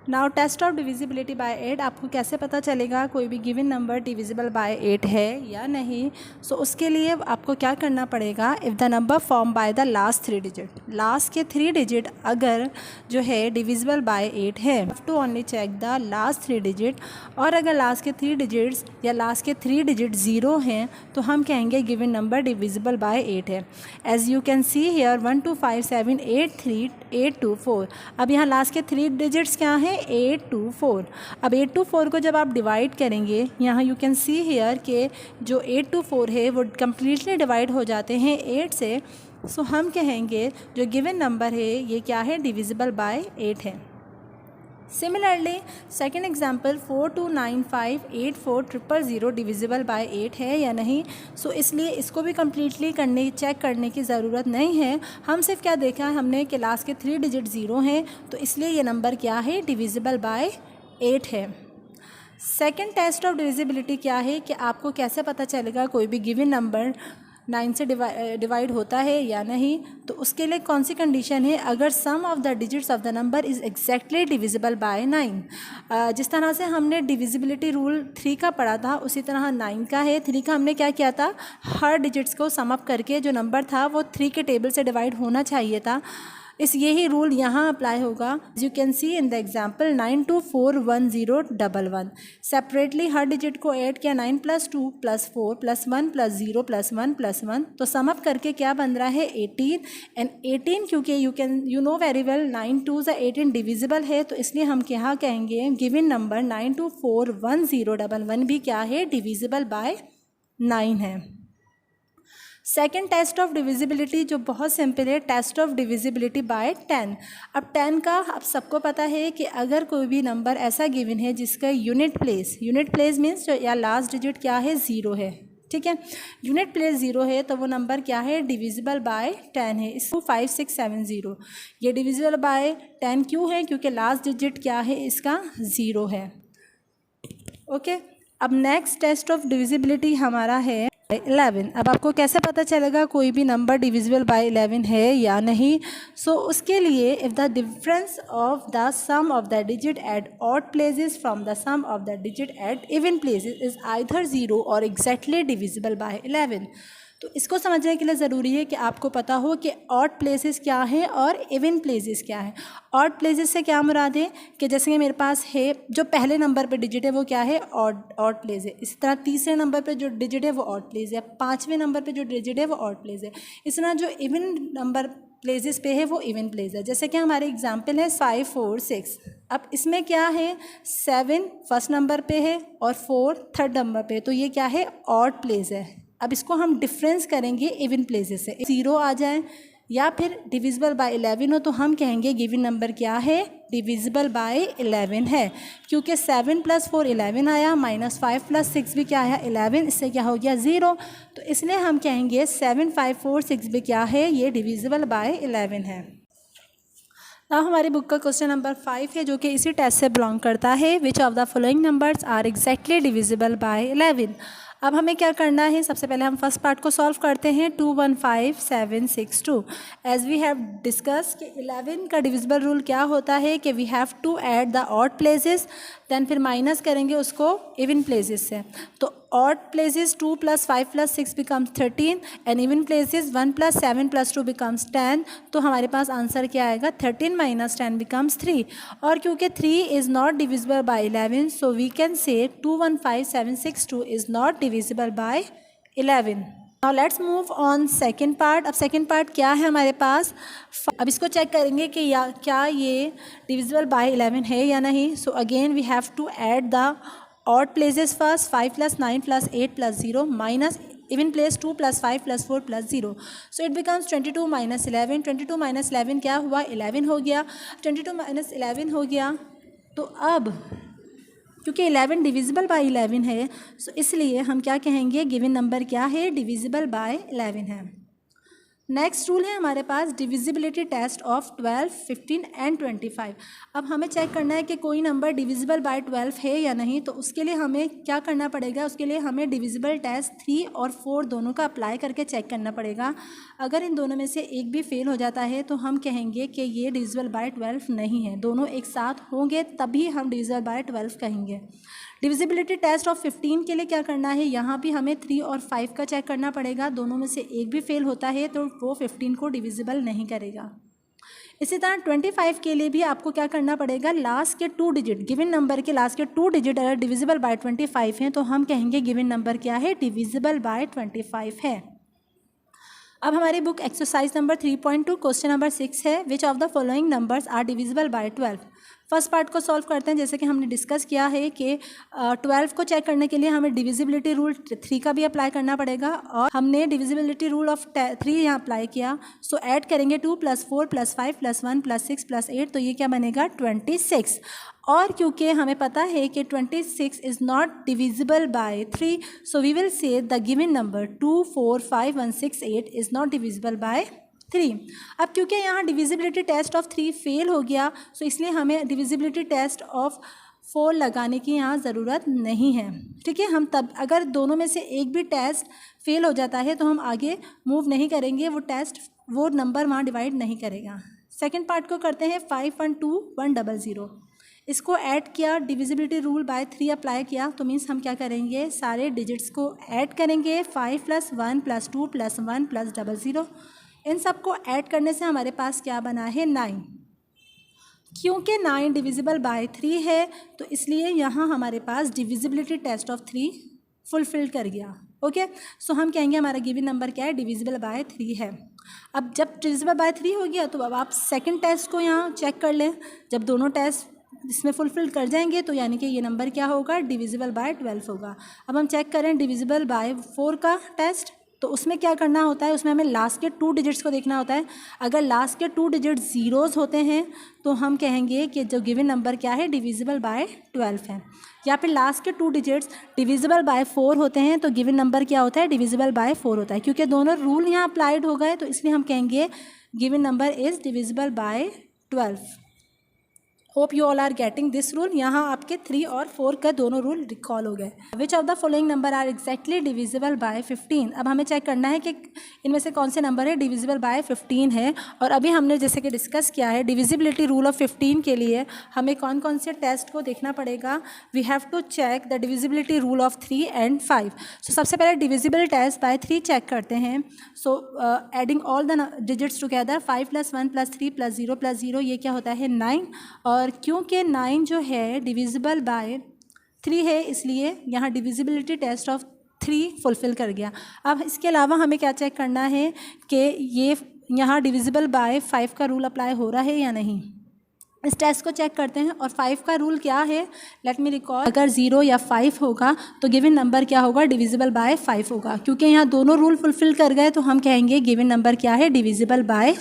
Now test of divisibility by 8, आपको कैसे पता चलेगा कोई भी गिवन नंबर डिविजिबल बाय 8 है या नहीं। सो उसके लिए आपको क्या करना पड़ेगा, if the number form by the last 3 digit, last के 3 डिजिट अगर जो है डिविजिबल बाय 8 है, to only check the last 3 digit, और अगर लास्ट के 3 डिजिट्स या लास्ट के 3 डिजिट 0 हैं तो हम कहेंगे गिवन नंबर डिविजिबल बाय 8 है। As you can see here 1 2 5 7 8 3 8 2 4। अब यहाँ लास्ट के 3 डिजिट्स क्या हैं, 8 2 4। अब 8 2 4 को जब आप डिवाइड करेंगे, यहाँ यू कैन सी हेयर के जो 8 2 4 है वो कम्प्लीटली डिवाइड हो जाते हैं 8 से। सो हम कहेंगे जो गिवन नंबर है ये क्या है, डिविजिबल बाय 8 है। Similarly second example 42958400 divisible by 8 है या नहीं। सो इसलिए इसको भी कम्प्लीटली चेक करने की ज़रूरत नहीं है। हम सिर्फ क्या देखा है हमने कि लास्ट के 3 डिजिट 0 हैं, तो इसलिए ये नंबर क्या है, डिविजिबल बाय 8 है। सेकेंड टेस्ट ऑफ डिविजिबिलिटी क्या है कि आपको कैसे पता चलेगा कोई भी गिवन नंबर 9 से डिवाइड होता है या नहीं। तो उसके लिए कौन सी कंडीशन है, अगर sum of the digits of the number is exactly divisible by 9। जिस तरह से हमने डिविजिबिलिटी रूल 3 का पढ़ा था उसी तरह 9 का है। 3 का हमने क्या किया था, हर डिजिट्स को सम अप करके जो नंबर था वो 3 के टेबल से डिवाइड होना चाहिए था। यही रूल यहाँ अप्लाई होगा। You can C in the example 92410111 separately her digit को ऐड किया, 9 + 2 + 4 + 1 + 0 + 1 + 1, तो सम अप करके क्या बन रहा है, 18। एंड 18 क्योंकि you know very well 9 2 18 divisible है, तो इसलिए हम क्या कहेंगे गिवन नंबर 92410111 भी क्या है, डिविजिबल बाय 9 है। सेकेंड टेस्ट ऑफ डिविजिबिलिटी जो बहुत सिंपल है, टेस्ट ऑफ डिविजिबिलिटी बाय 10। अब 10 का आप सबको पता है कि अगर कोई भी नंबर ऐसा गिवन है जिसका यूनिट प्लेस मीन्स या लास्ट डिजिट क्या है, 0 है, ठीक है, यूनिट प्लेस 0 है, तो वो नंबर क्या है, डिविजिबल बाय 10 है। इसको 5670 ये डिविजिबल बाय 10 क्यों है, क्योंकि लास्ट डिजिट क्या है इसका, 0 है। ओके, अब नेक्स्ट टेस्ट ऑफ डिविजिबिलिटी हमारा है 11। अब आपको कैसे पता चलेगा कोई भी नंबर डिविजिबल बाय 11 है या नहीं। सो उसके लिए if the difference of the sum of the digit at odd places from the sum of the digit at even places is either 0 और एग्जैक्टली डिविजिबल बाय 11। तो इसको समझने के लिए ज़रूरी है कि आपको पता हो कि ऑड प्लेसेस क्या है और इवन प्लेसेस क्या है। ऑड प्लेसेस से क्या मुराद है कि जैसे कि मेरे पास है जो पहले नंबर पे डिजिट है वो क्या है, ऑड प्लेस है। इसी तरह तीसरे नंबर पे जो डिजिट है वो ऑड प्लेस है, 5वें नंबर पे जो डिजिट है वो ऑड प्लेस है। इस तरह जो इवन नंबर प्लेसेस पे है वो इवन प्लेस है। जैसे कि हमारे एग्जाम्पल है 5 4 6। अब इसमें क्या है, 7 फर्स्ट नंबर पे है और 4 थर्ड नंबर पे, तो ये क्या है, ऑड प्लेस है। अब इसको हम डिफरेंस करेंगे इवन प्लेसेस से, 0 आ जाए या फिर डिविजिबल बाय 11 हो, तो हम कहेंगे गिवन नंबर क्या है, डिविजिबल बाय 11 है। क्योंकि 7 + 4 11 आया, -5 + 6 भी क्या आया, 11, इससे क्या हो गया, 0। तो इसलिए हम कहेंगे 7 5 4 6 भी क्या है, ये डिविजिबल बाय 11 है। अब हमारी बुक का क्वेश्चन नंबर 5 है जो कि इसी टेस्ट से बिलोंग करता है। Which of the following numbers are exactly divisible by 11। अब हमें क्या करना है, सबसे पहले हम फर्स्ट पार्ट को सॉल्व करते हैं। 215762। एज वी हैव डिस्कस कि 11 का डिविजिबल रूल क्या होता है कि we have to add the odd places, then फिर माइनस करेंगे उसको इवन प्लेसेस से। तो odd places 2 + 5 + 6 becomes 13 and even places 1 + 7 + 2 becomes 10। तो हमारे पास आंसर क्या आएगा, 13 - 10 बिकम्स 3। और क्योंकि 3 is not divisible by 11, so we can say 215762 is not divisible by 11। Now let's move on second part. अब सेकेंड पार्ट क्या है हमारे पास, अब इसको चेक करेंगे कि क्या ये डिविजिबल बाय 11 है या नहीं। So again we have to add the odd places first, 5 + 9 + 8 + 0 minus even place 2 + 5 + 4 + 0। So it becomes 22 - 11। 22 - 11 क्या हुआ, 11 हो गया। 22 - 11 हो गया, तो अब क्योंकि 11 डिविजिबल बाय 11 है, सो इसलिए हम क्या कहेंगे, गिवन नंबर क्या है, डिविजिबल बाय 11 है। नेक्स्ट रूल है हमारे पास डिविजिबिलिटी टेस्ट ऑफ 12, 15 एंड 25। अब हमें चेक करना है कि कोई नंबर डिविजिबल बाय 12 है या नहीं, तो उसके लिए हमें क्या करना पड़ेगा, उसके लिए हमें डिविजिबल टेस्ट 3 और 4 दोनों का अप्लाई करके चेक करना पड़ेगा। अगर इन दोनों में से एक भी फेल हो जाता है तो हम कहेंगे कि ये डिविजिबल बाय 12 नहीं है। दोनों एक साथ होंगे तभी हम डिविजिबल बाय 12 कहेंगे। डिविजिबिलिटी टेस्ट ऑफ 15 के लिए क्या करना है, यहाँ भी हमें 3 और 5 का चेक करना पड़ेगा। दोनों में से एक भी फेल होता है तो वो 15 को डिविजिबल नहीं करेगा। इसी तरह 25 के लिए भी आपको क्या करना पड़ेगा, लास्ट के 2 डिजिट, गिवन नंबर के लास्ट के 2 डिजिट अगर डिविजिबल बाय 25 हैं तो हम कहेंगे गिवन नंबर क्या है, डिविजिबल बाय 25 है। अब हमारी book exercise number 3.2 question number 6 है, which of the following numbers are divisible by 12। First part को सॉल्व करते हैं। जैसे कि हमने डिस्कस किया है कि 12 को चेक करने के लिए हमें डिविजिबिलिटी रूल 3 का भी अप्लाई करना पड़ेगा और हमने डिविजिबिलिटी रूल ऑफ 3 यहाँ अप्लाई किया। सो ऐड करेंगे 2 + 4 + 5 + 1 + 6 + 8, तो ये क्या बनेगा 26। और क्योंकि हमें पता है कि 26 is not divisible by 3, so we will say the given number 2, 4, 5, 1, 6, 8 is not divisible by 3। अब क्योंकि यहाँ डिविजिबिलिटी टेस्ट ऑफ 3 फेल हो गया, सो इसलिए हमें डिविजिबिलिटी टेस्ट ऑफ 4 लगाने की यहाँ ज़रूरत नहीं है। ठीक है, हम तब अगर दोनों में से एक भी टेस्ट फेल हो जाता है तो हम आगे मूव नहीं करेंगे, वो नंबर वहाँ डिवाइड नहीं करेगा। सेकेंड पार्ट को करते हैं 5, 1, 2, 1, 0, 0। इसको ऐड किया, डिविजिबिलिटी रूल बाय 3 अप्लाई किया, तो मीन्स हम क्या करेंगे, सारे डिजिट्स को ऐड करेंगे। 5 + 1 + 2 + 1 + 0, 0। इन सब को ऐड करने से हमारे पास क्या बना है 9। क्योंकि 9 डिविजिबल बाय 3 है तो इसलिए यहाँ हमारे पास डिविजिबिलिटी टेस्ट ऑफ 3 फुलफिल कर गया। ओके, सो हम कहेंगे हमारा गिवन नंबर क्या है, डिविजिबल बाय 3 है। अब जब डिविजिबल बाय 3 हो गया तो अब आप सेकंड टेस्ट को यहाँ चेक कर लें। जब दोनों टेस्ट इसमें फुलफिल कर जाएंगे तो यानी कि ये नंबर क्या होगा, डिविजिबल बाय 12 होगा। अब हम चेक करें डिविजिबल बाय 4 का टेस्ट, तो उसमें क्या करना होता है, उसमें हमें लास्ट के 2 डिजिट्स को देखना होता है। अगर लास्ट के 2 डिजिट ज़ीरोज़ होते हैं तो हम कहेंगे कि जो गिवन नंबर क्या है, डिविजिबल बाय 12 है। या फिर लास्ट के 2 डिजिट्स डिविजिबल बाय 4 होते हैं तो गिवन नंबर क्या होता है, डिविजिबल बाय 4 होता है। क्योंकि दोनों रूल यहाँ अप्लाइड हो गए तो इसलिए हम कहेंगे given number is divisible by 12। Hope you all are getting this rule. यहाँ आपके 3 और 4 का दोनों रूल रिकॉल हो गए। Which of the following number are exactly divisible by 15। अब हमें चेक करना है कि इनमें से कौन से नंबर है डिविजिबल बाय 15 है। और अभी हमने जैसे कि डिस्कस किया है डिविजिबिलिटी रूल ऑफ 15 के लिए हमें कौन कौन से टेस्ट को देखना पड़ेगा। We have to check the divisibility rule of 3 and 5। So सबसे पहले डिविजिबल टेस्ट बाय 3 चेक करते हैं। So adding all the digits together 5 + 1 + 3 + 0 + 0, ये क्या होता है 9। और क्योंकि 9 जो है डिविजिबल बाय 3 है इसलिए यहाँ डिविजिबिलिटी टेस्ट ऑफ 3 फुलफ़िल कर गया। अब इसके अलावा हमें क्या चेक करना है कि ये यहाँ डिविजिबल बाय 5 का रूल अप्लाई हो रहा है या नहीं। इस टेस्ट को चेक करते हैं। और 5 का रूल क्या है, लेट मी रिकॉल। अगर 0 या 5 होगा तो गिवन नंबर क्या होगा, डिविजिबल बाय 5 होगा। क्योंकि यहाँ दोनों रूल फुलफ़िल कर गए तो हम कहेंगे गिवन नंबर क्या है, डिविजिबल बाय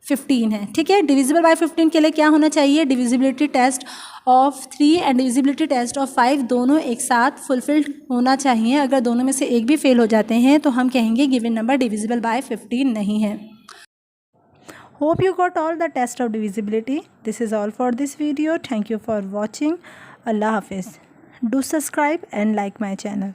15 है। ठीक है, डिविजिबल बाय 15 के लिए क्या होना चाहिए, divisibility test of 3 and divisibility test of 5 दोनों एक साथ फुलफिल्ड होना चाहिए। अगर दोनों में से एक भी फेल हो जाते हैं तो हम कहेंगे गिवन नंबर डिविजिबल बाय 15 नहीं है। Hope you got all the test of divisibility. This is all for this video. Thank you for watching. अल्लाह हाफिज़। Do subscribe and like my channel.